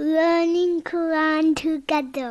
learning Quran together.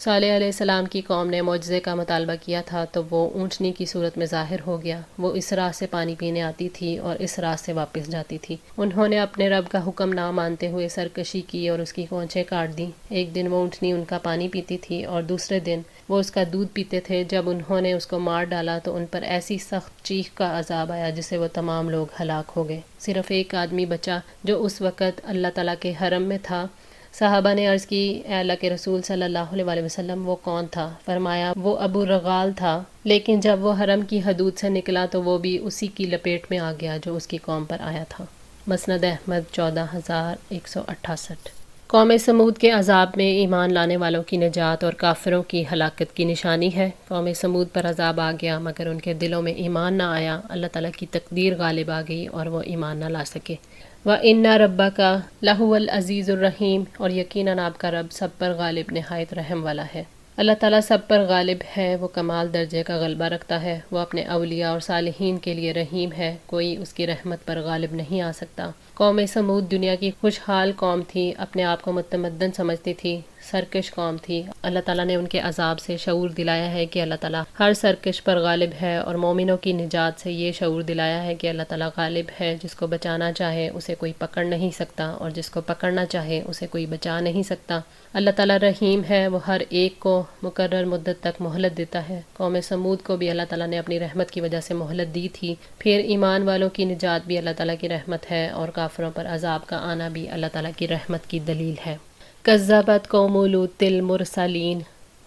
صالح علیہ السلام کی قوم نے معجزے کا مطالبہ کیا تھا تو وہ اونٹنی کی صورت میں ظاہر ہو گیا۔ وہ اس راہ سے پانی پینے آتی تھی اور اس راہ سے واپس جاتی تھی۔ انہوں نے اپنے رب کا حکم نہ مانتے ہوئے سرکشی کی اور اس کی کونچیں کاٹ دیں۔ ایک دن وہ اونٹنی ان کا پانی پیتی تھی اور دوسرے دن وہ اس کا دودھ پیتے تھے۔ جب انہوں نے اس کو مار ڈالا تو ان پر ایسی سخت چیخ کا عذاب آیا جس سے وہ تمام لوگ ہلاک ہو گئے۔ صرف ایک آدمی بچا جو اس وقت اللہ تعالیٰ کے حرم میں تھا۔ صحابہ نے عرض کی، اے اللہ کے رسول صلی اللہ علیہ وسلم وہ کون تھا؟ فرمایا وہ ابو رغال تھا، لیکن جب وہ حرم کی حدود سے نکلا تو وہ بھی اسی کی لپیٹ میں آ گیا جو اس کی قوم پر آیا تھا۔ مسند احمد 14168۔ قوم سمود کے عذاب میں ایمان لانے والوں کی نجات اور کافروں کی ہلاکت کی نشانی ہے۔ قوم سمود پر عذاب آ گیا مگر ان کے دلوں میں ایمان نہ آیا۔ اللہ تعالیٰ کی تقدیر غالب آ گئی اور وہ ایمان نہ لا سکے۔ وَإِنَّ رَبَّكَ لَهُوَ الْعَزِيزُ الرَّحِيمُ، اور یقیناً آپ کا رب سب پر غالب نہایت رحم والا ہے۔ اللہ تعالیٰ سب پر غالب ہے، وہ کمال درجے کا غلبہ رکھتا ہے، وہ اپنے اولیاء اور صالحین کے لیے رحیم ہے، کوئی اس کی رحمت پر غالب نہیں آ سکتا۔ قوم سمود دنیا کی خوشحال قوم تھی، اپنے آپ کو متمدن سمجھتی تھی، سرکش قوم تھی۔ اللہ تعالیٰ نے ان کے عذاب سے شعور دلایا ہے کہ اللہ تعالیٰ ہر سرکش پر غالب ہے، اور مومنوں کی نجات سے یہ شعور دلایا ہے کہ اللہ تعالیٰ غالب ہے، جس کو بچانا چاہے اسے کوئی پکڑ نہیں سکتا اور جس کو پکڑنا چاہے اسے کوئی بچا نہیں سکتا۔ اللہ تعالیٰ رحیم ہے، وہ ہر ایک کو مقرر مدت تک مہلت دیتا ہے۔ قوم سمود کو بھی اللہ تعالیٰ نے اپنی رحمت کی وجہ سے مہلت دی تھی۔ پھر ایمان والوں کی نجات بھی اللہ تعالیٰ کی رحمت ہے، اور کافروں پر عذاب کا آنا بھی اللہ تعالیٰ کی رحمت کی دلیل ہے۔ کذبت قوم لوط المرسلین،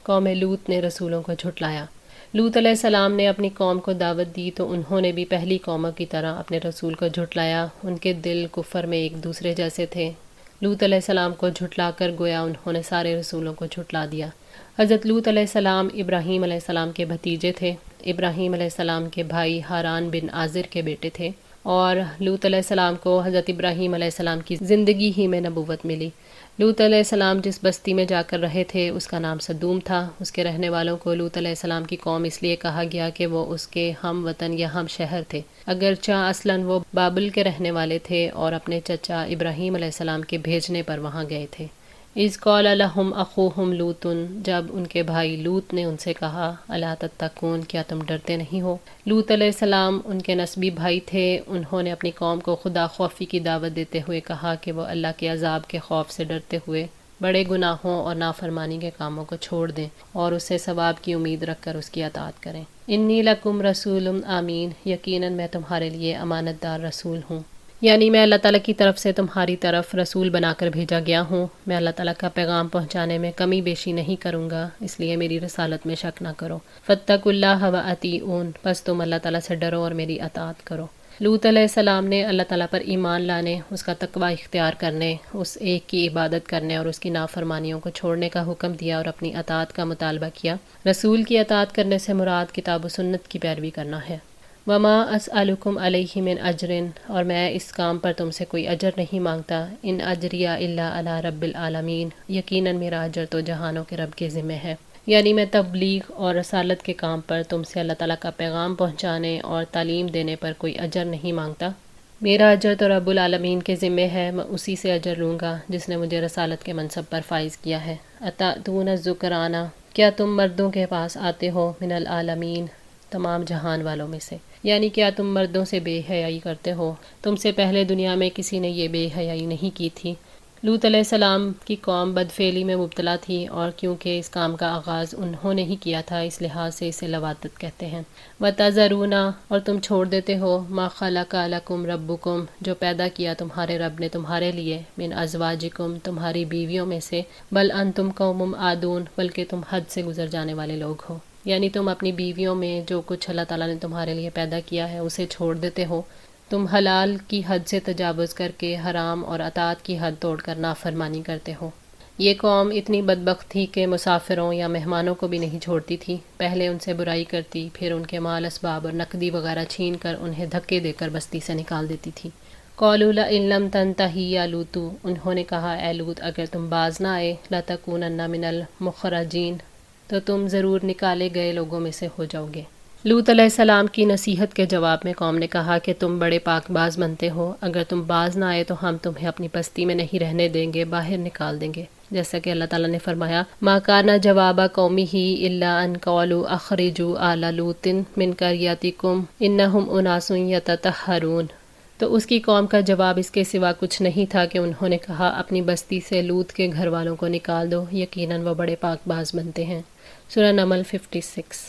قوم لوط نے رسولوں کو جھٹلایا۔ لوط علیہ السلام نے اپنی قوم کو دعوت دی تو انہوں نے بھی پہلی قوموں کی طرح اپنے رسول کو جھٹلایا۔ ان کے دل کفر میں ایک دوسرے جیسے تھے۔ لوط علیہ السلام کو جھٹلا کر گویا انہوں نے سارے رسولوں کو جھٹلا دیا۔ حضرت لوط علیہ السلام ابراہیم علیہ السلام کے بھتیجے تھے۔ ابراہیم علیہ السلام کے بھائی ہاران بن آزر کے بیٹے تھے، اور لوط علیہ السلام کو حضرت ابراہیم علیہ السلام کی زندگی ہی میں نبوت ملی۔ لوط علیہ السلام جس بستی میں جا کر رہے تھے اس کا نام صدوم تھا۔ اس کے رہنے والوں کو لوط علیہ السلام کی قوم اس لیے کہا گیا کہ وہ اس کے ہم وطن یا ہم شہر تھے، اگرچہ اصلاً وہ بابل کے رہنے والے تھے اور اپنے چچا ابراہیم علیہ السلام کے بھیجنے پر وہاں گئے تھے۔ اذ قال لهم اخوهم لوط، جب ان کے بھائی لوط نے ان سے کہا، الا تتقون، کیا تم ڈرتے نہیں ہو؟ لوط علیہ السلام ان کے نسبی بھائی تھے۔ انہوں نے اپنی قوم کو خدا خوفی کی دعوت دیتے ہوئے کہا کہ وہ اللہ کے عذاب کے خوف سے ڈرتے ہوئے بڑے گناہوں اور نافرمانی کے کاموں کو چھوڑ دیں اور اس سے ثواب کی امید رکھ کر اس کی اطاعت کریں۔ انی لکم رسول امین، یقیناً میں تمہارے لیے امانت دار رسول ہوں، یعنی میں اللہ تعالیٰ کی طرف سے تمہاری طرف رسول بنا کر بھیجا گیا ہوں۔ میں اللہ تعالیٰ کا پیغام پہنچانے میں کمی بیشی نہیں کروں گا، اس لیے میری رسالت میں شک نہ کرو۔ فاتقوا اللہ واطیعون، پس تم اللہ تعالیٰ سے ڈرو اور میری اطاعت کرو۔ لوط علیہ السلام نے اللہ تعالیٰ پر ایمان لانے، اس کا تقوی اختیار کرنے، اس ایک کی عبادت کرنے اور اس کی نافرمانیوں کو چھوڑنے کا حکم دیا اور اپنی اطاعت کا مطالبہ کیا۔ رسول کی اطاعت کرنے سے مراد کتاب و سنت کی پیروی کرنا ہے۔ وما اسألکم علیہ من اجر، اور میں اس کام پر تم سے کوئی اجر نہیں مانگتا۔ ان اجریہ الا علی رب العالمین، یقیناً میرا اجر تو جہانوں کے رب کے ذمہ ہے۔ یعنی میں تبلیغ اور رسالت کے کام پر تم سے اللہ تعالیٰ کا پیغام پہنچانے اور تعلیم دینے پر کوئی اجر نہیں مانگتا۔ میرا اجر تو رب العالمین کے ذمہ ہے، میں اسی سے اجر لوں گا جس نے مجھے رسالت کے منصب پر فائز کیا ہے۔ اتأتون الذکران، کیا تم مردوں کے پاس آتے ہو، من العالمین، تمام جہان والوں میں سے، یعنی کیا تم مردوں سے بے حیائی کرتے ہو؟ تم سے پہلے دنیا میں کسی نے یہ بے حیائی نہیں کی تھی۔ لوط علیہ السلام کی قوم بدفعلی میں مبتلا تھی، اور کیونکہ اس کام کا آغاز انہوں نے ہی کیا تھا اس لحاظ سے اسے لواطت کہتے ہیں۔ وَتَذَرُونَ، اور تم چھوڑ دیتے ہو، مَا خَلَقَ لَكُمْ رَبُّكُمْ، جو پیدا کیا تمہارے رب نے تمہارے لیے، مِنْ أَزْوَاجِكُمْ، تمہاری بیویوں میں سے، بَلْ أَنْتُمْ قَوْمٌ عَادُونَ، بلکہ تم حد سے گزر جانے والے لوگ ہو۔ یعنی تم اپنی بیویوں میں جو کچھ اللہ تعالیٰ نے تمہارے لیے پیدا کیا ہے اسے چھوڑ دیتے ہو۔ تم حلال کی حد سے تجاوز کر کے حرام اور اطاعت کی حد توڑ کر نافرمانی کرتے ہو۔ یہ قوم اتنی بدبخت تھی کہ مسافروں یا مہمانوں کو بھی نہیں چھوڑتی تھی، پہلے ان سے برائی کرتی، پھر ان کے مال اسباب اور نقدی وغیرہ چھین کر انہیں دھکے دے کر بستی سے نکال دیتی تھی۔ قالوا لئن لم تنتہی یا لوط، انہوں نے کہا اے لوط اگر تم باز نہ آئے، لتکونن من المخرجین، تو تم ضرور نکالے گئے لوگوں میں سے ہو جاؤ گے۔ لوط علیہ السلام کی نصیحت کے جواب میں قوم نے کہا کہ تم بڑے پاک باز بنتے ہو، اگر تم باز نہ آئے تو ہم تمہیں اپنی بستی میں نہیں رہنے دیں گے، باہر نکال دیں گے۔ جیسا کہ اللہ تعالیٰ نے فرمایا ما کان جواب قومہ الا ان قالوا اخرجوا آل لوط من قریتکم انہم اناس یتطہرون۔ تو اس کی قوم کا جواب اس کے سوا کچھ نہیں تھا کہ انہوں نے کہا اپنی بستی سے لوط کے گھر والوں کو نکال دو، یقیناً وہ بڑے پاک باز بنتے ہیں۔ سورہ نمل 56۔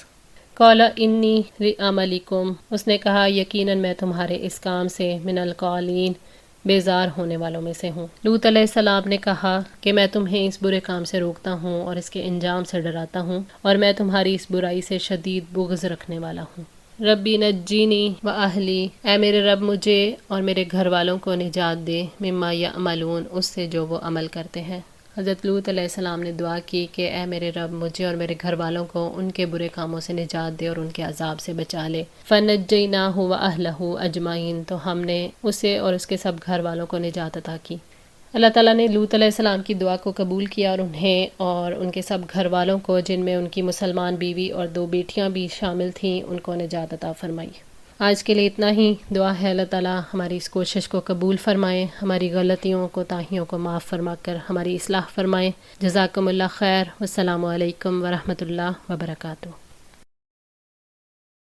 قال انی لعملکم، اس نے کہا یقیناً میں تمہارے اس کام سے من القالین، بیزار ہونے والوں میں سے ہوں۔ لوط علیہ السلام نے کہا کہ میں تمہیں اس برے کام سے روکتا ہوں اور اس کے انجام سے ڈراتا ہوں، اور میں تمہاری اس برائی سے شدید بغض رکھنے والا ہوں۔ ربی نجینی و اہلی، اے میرے رب مجھے اور میرے گھر والوں کو نجات دے، مما یعملون، اس سے جو وہ عمل کرتے ہیں۔ حضرت لوط علیہ السلام نے دعا کی کہ اے میرے رب مجھے اور میرے گھر والوں کو ان کے برے کاموں سے نجات دے اور ان کے عذاب سے بچا لے۔ فنجیناہ و اہلہ اجمعین، تو ہم نے اسے اور اس کے سب گھر والوں کو نجات عطا کی۔ اللہ تعالیٰ نے لوط علیہ السلام کی دعا کو قبول کیا اور انہیں اور ان کے سب گھر والوں کو، جن میں ان کی مسلمان بیوی اور 2 بیٹیاں بھی شامل تھیں، ان کو نجات عطا فرمائی۔ آج کے لیے اتنا ہی۔ دعا ہے اللہ تعالیٰ ہماری اس کوشش کو قبول فرمائیں، ہماری غلطیوں کوتاہیوں کو معاف فرما کر ہماری اصلاح فرمائیں۔ جزاکم اللہ خیر، والسلام علیکم ورحمۃ اللہ وبرکاتہ۔